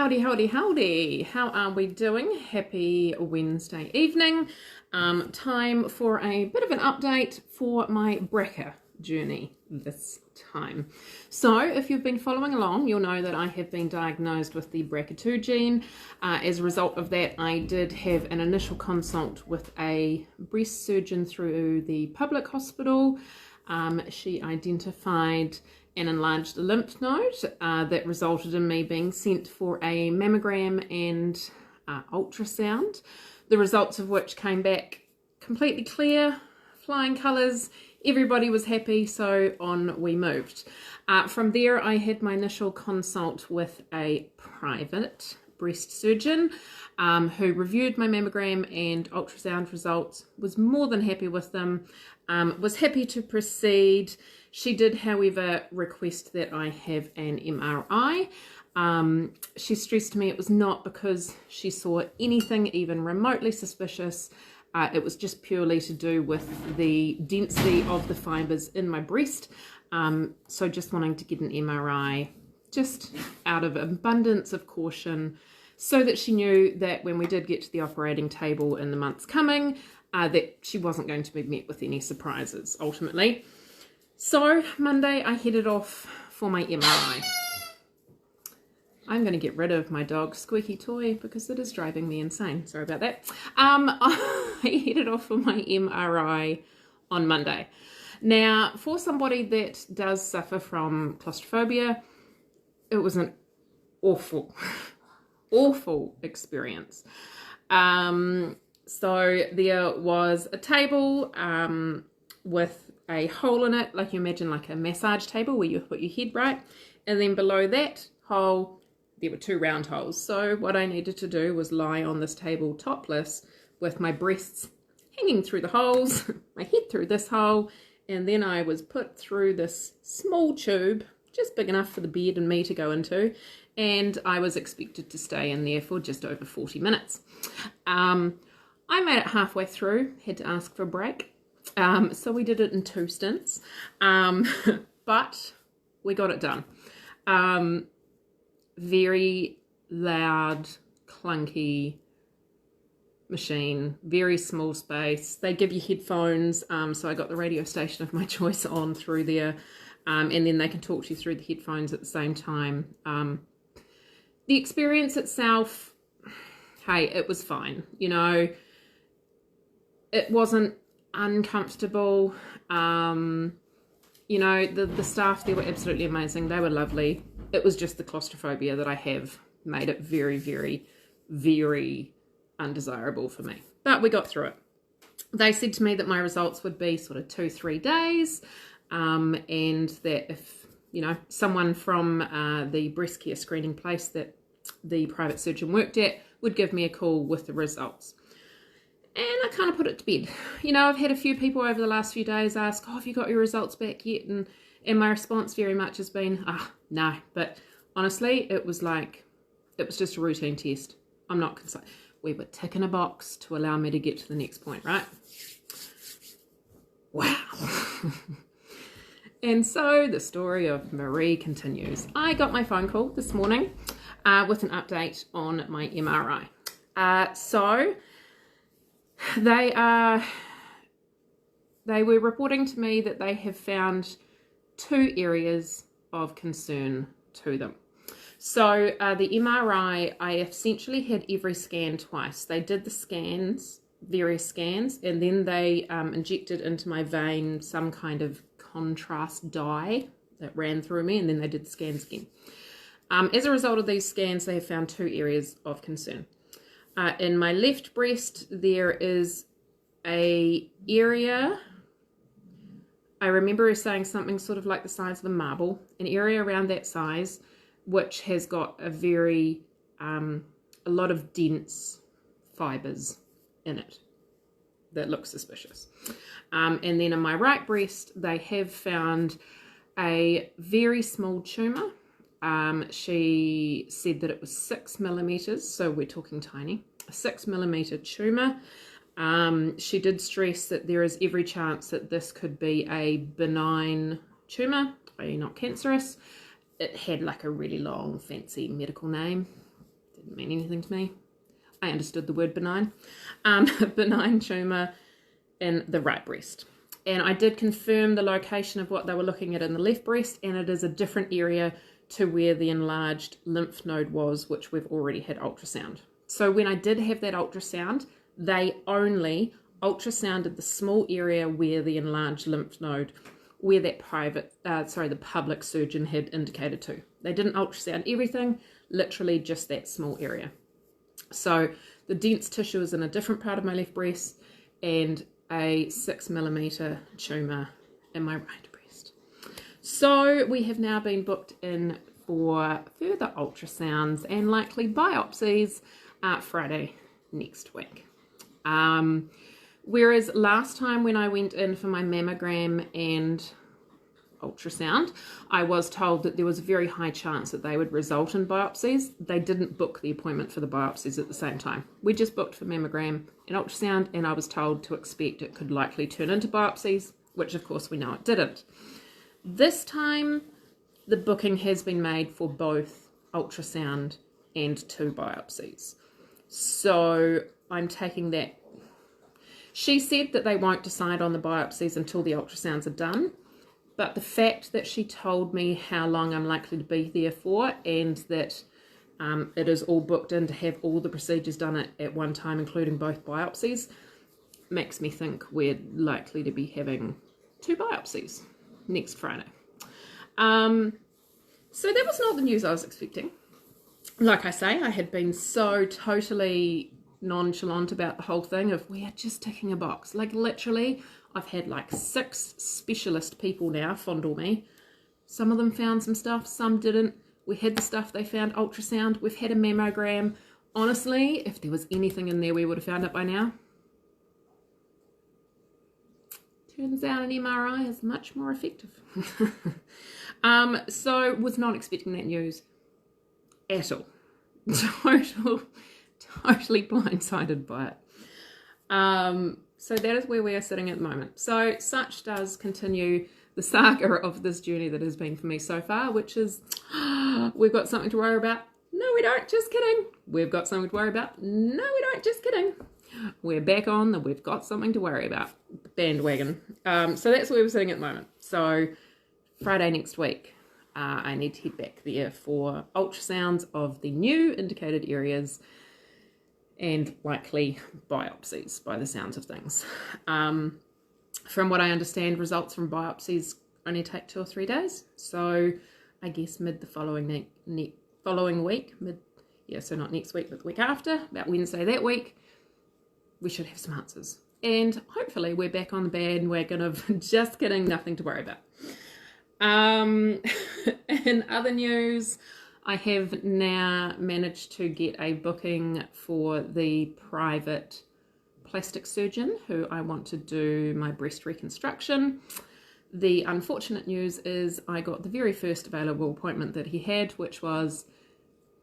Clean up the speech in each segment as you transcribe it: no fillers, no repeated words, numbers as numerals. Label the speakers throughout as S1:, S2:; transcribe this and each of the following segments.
S1: Howdy, howdy, howdy. How are we doing? Happy Wednesday evening. Time for a bit of an update for my BRCA journey this time. So if you've been following along, you'll know that I have been diagnosed with the BRCA2 gene. As a result of that, I did have an initial consult with a breast surgeon through the public hospital. She identified an enlarged lymph node that resulted in me being sent for a mammogram and ultrasound, the results of which came back completely clear, flying colours. Everybody was happy, so on we moved. From there, I had my initial consult with a private breast surgeon who reviewed my mammogram and ultrasound results, was more than happy with them, was happy to proceed. She did, however, request that I have an MRI. She stressed to me it was not because she saw anything even remotely suspicious. It was just purely to do with the density of the fibres in my breast. So just wanting to get an MRI just out of abundance of caution, so that she knew that when we did get to the operating table in the months coming, that she wasn't going to be met with any surprises ultimately. So Monday I headed off for my MRI. I'm going to get rid of my dog's squeaky toy because it is driving me insane. Sorry about that. I headed off for my MRI on Monday. Now, for somebody that does suffer from claustrophobia, it was an awful experience. So there was a table with a hole in it, like you imagine like a massage table where you put your head, right? And then below that hole, there were two round holes. So what I needed to do was lie on this table topless with my breasts hanging through the holes, my head through this hole, and then I was put through this small tube, just big enough for the bed and me to go into, and I was expected to stay in there for just over 40 minutes. I made it halfway through, had to ask for a break. So we did it in 2 stints, but we got it done. Very loud, clunky machine, very small space. They give you headphones, so I got the radio station of my choice on through there, and then they can talk to you through the headphones at the same time. The experience itself, hey, it was fine. You know, it wasn't uncomfortable. You know, the staff there were absolutely amazing. They were lovely. It was just the claustrophobia that I have made it very, very, very undesirable for me. But we got through it. They said to me that my results would be sort of 2-3 days, and that if, you know, someone from the breast care screening place that the private surgeon worked at would give me a call with the results. And I kind of put it to bed. You know, I've had a few people over the last few days ask, oh, have you got your results back yet? And my response very much has been, no. But honestly, it was just a routine test. I'm not concerned. We were ticking a box to allow me to get to the next point, right? Wow. And so the story of Marie continues. I got my phone call this morning with an update on my MRI. So they were reporting to me that they have found 2 areas of concern to them. So the MRI, I essentially had every scan twice. They did the scans, various scans, and then they injected into my vein some kind of contrast dye that ran through me, and then they did the scans again. As a result of these scans, they have found 2 areas of concern. In my left breast, there is a area, I remember her saying something sort of like the size of a marble, an area around that size, which has got a very, a lot of dense fibres in it that look suspicious. And then in my right breast, they have found a very small tumour. She said that it was 6 millimeters, so we're talking tiny, a 6 millimeter tumour. She did stress that there is every chance that this could be a benign tumour, i.e. not cancerous. It had like a really long fancy medical name. didn't mean anything to me. I understood the word benign. Benign tumour in the right breast. And I did confirm the location of what they were looking at in the left breast, and it is a different area to where the enlarged lymph node was, which we've already had ultrasound. So when I did have that ultrasound, they only ultrasounded the small area where the enlarged lymph node, where that the public surgeon had indicated to. They didn't ultrasound everything, literally just that small area. So the dense tissue is in a different part of my left breast, and a 6mm tumour in my right breast. So we have now been booked in for further ultrasounds and likely biopsies Friday next week. Whereas last time when I went in for my mammogram and ultrasound, I was told that there was a very high chance that they would result in biopsies. They didn't book the appointment for the biopsies at the same time. We just booked for mammogram and ultrasound, and I was told to expect it could likely turn into biopsies, which of course we know it didn't. This time the booking has been made for both ultrasound and 2 biopsies. So I'm taking that. She said that they won't decide on the biopsies until the ultrasounds are done. But the fact that she told me how long I'm likely to be there for, and that it is all booked in to have all the procedures done at one time, including both biopsies, makes me think we're likely to be having 2 biopsies next Friday. So that was not the news I was expecting. Like I say, I had been so totally nonchalant about the whole thing of we are just ticking a box. Like literally, I've had like 6 specialist people now fondle me. Some of them found some stuff, some didn't. We had the stuff they found, ultrasound. We've had a mammogram. Honestly, if there was anything in there, we would have found it by now. Turns out an MRI is much more effective. So was not expecting that news at all. Totally blindsided by it. So that is where we are sitting at the moment. So such does continue the saga of this journey that has been for me so far, which is we've got something to worry about. No, we don't. Just kidding. We've got something to worry about. No, we don't. Just kidding. We're back on the we've got something to worry about bandwagon. So that's where we're sitting at the moment. So Friday next week, I need to head back there for ultrasounds of the new indicated areas and likely biopsies by the sounds of things. From what I understand, results from biopsies only take 2 or 3 days. So I guess mid the following week, so not next week, but the week after, about Wednesday that week, we should have some answers. And hopefully we're back on the bandwagon of just kidding, nothing to worry about. In other news, I have now managed to get a booking for the private plastic surgeon who I want to do my breast reconstruction. The unfortunate news is I got the very first available appointment that he had, which was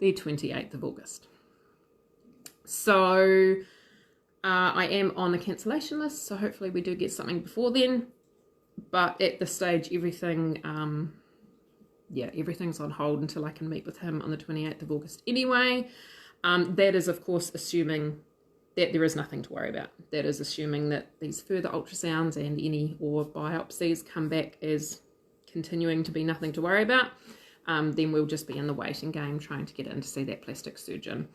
S1: the 28th of August. So I am on the cancellation list, so hopefully we do get something before then. But at this stage, everything's on hold until I can meet with him on the 28th of August anyway. That is, of course, assuming that there is nothing to worry about. That is assuming that these further ultrasounds and any or biopsies come back as continuing to be nothing to worry about. Then we'll just be in the waiting game trying to get in to see that plastic surgeon.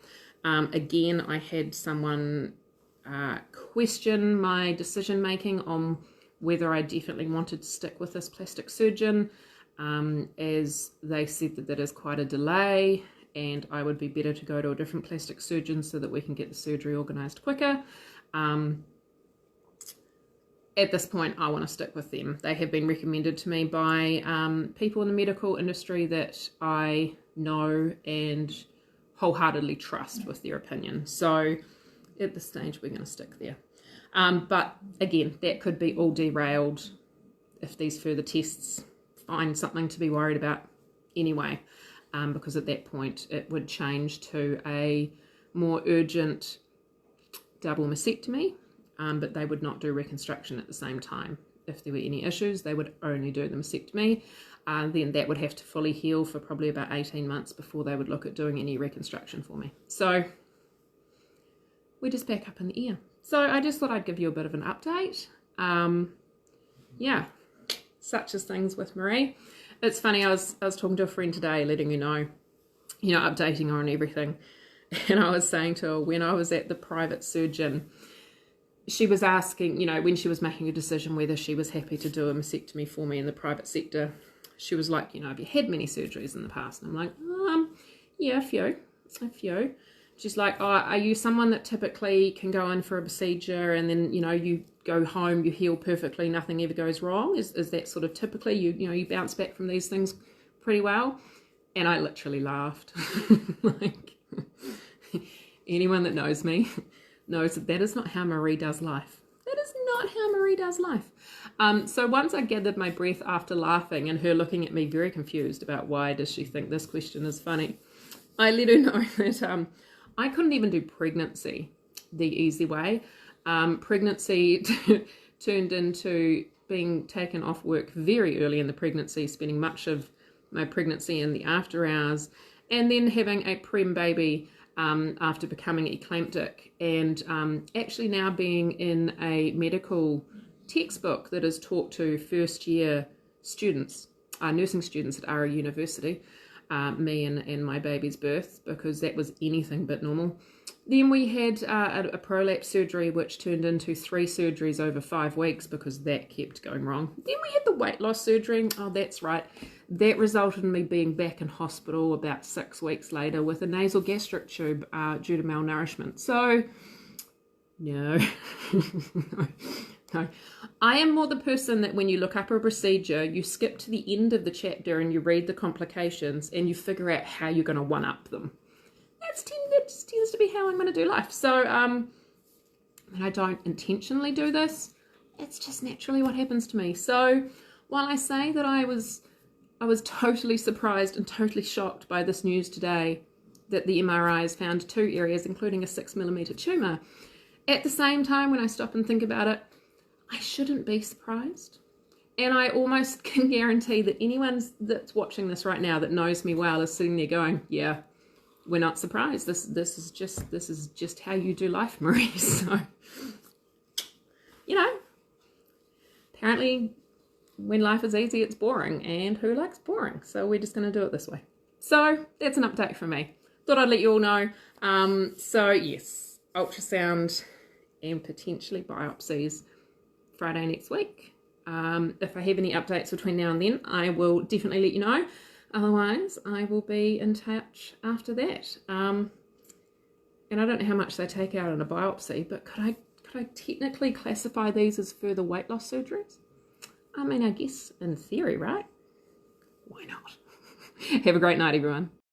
S1: Again, I had someone question my decision making on whether I definitely wanted to stick with this plastic surgeon, as they said that that is quite a delay and I would be better to go to a different plastic surgeon so that we can get the surgery organised quicker. At this point, I want to stick with them. They have been recommended to me by people in the medical industry that I know and wholeheartedly trust with their opinion. So at this stage, we're going to stick there. But again, that could be all derailed if these further tests find something to be worried about anyway, because at that point it would change to a more urgent double mastectomy, but they would not do reconstruction at the same time. If there were any issues, they would only do the mastectomy. then that would have to fully heal for probably about 18 months before they would look at doing any reconstruction for me. So we're just back up in the air. So I just thought I'd give you a bit of an update. Yeah, such as things with Marie. It's funny, I was talking to a friend today, letting her know, updating her on everything. And I was saying to her, when I was at the private surgeon, she was asking, when she was making a decision whether she was happy to do a mastectomy for me in the private sector, she was like, have you had many surgeries in the past? And I'm like, yeah, a few. She's like, oh, are you someone that typically can go in for a procedure and then, you go home, you heal perfectly, nothing ever goes wrong? Is that sort of typically, you bounce back from these things pretty well? And I literally laughed. Like, anyone that knows me knows that is not how Marie does life. That is not how Marie does life. So once I gathered my breath after laughing and her looking at me very confused about why does she think this question is funny, I let her know that I couldn't even do pregnancy the easy way. Pregnancy turned into being taken off work very early in the pregnancy, spending much of my pregnancy in the after hours, and then having a prem baby after becoming eclamptic, and actually now being in a medical textbook that is taught to first year students, nursing students at our university, me and my baby's birth, because that was anything but normal. Then we had a prolapse surgery, which turned into 3 surgeries over 5 weeks because that kept going wrong. Then we had the weight loss surgery. Oh, that's right. That resulted in me being back in hospital about 6 weeks later with a nasal gastric tube due to malnourishment. So, no. No. I am more the person that when you look up a procedure, you skip to the end of the chapter and you read the complications and you figure out how you're going to one-up them. That just tends to be how I'm going to do life. So, and I don't intentionally do this. It's just naturally what happens to me. So, while I say that I was totally surprised and totally shocked by this news today that the MRI has found 2 areas, including a 6mm tumour, at the same time, when I stop and think about it, I shouldn't be surprised. And I almost can guarantee that anyone that's watching this right now that knows me well is sitting there going, yeah, we're not surprised. This is just how you do life, Marie. So, apparently when life is easy, it's boring, and who likes boring? So we're just going to do it this way. So that's an update from me. Thought I'd let you all know. So yes, ultrasound and potentially biopsies Friday next week. If I have any updates between now and then, I will definitely let you know. Otherwise, I will be in touch after that. And I don't know how much they take out in a biopsy, but could I technically classify these as further weight loss surgeries? I mean, I guess in theory, right? Why not? Have a great night, everyone.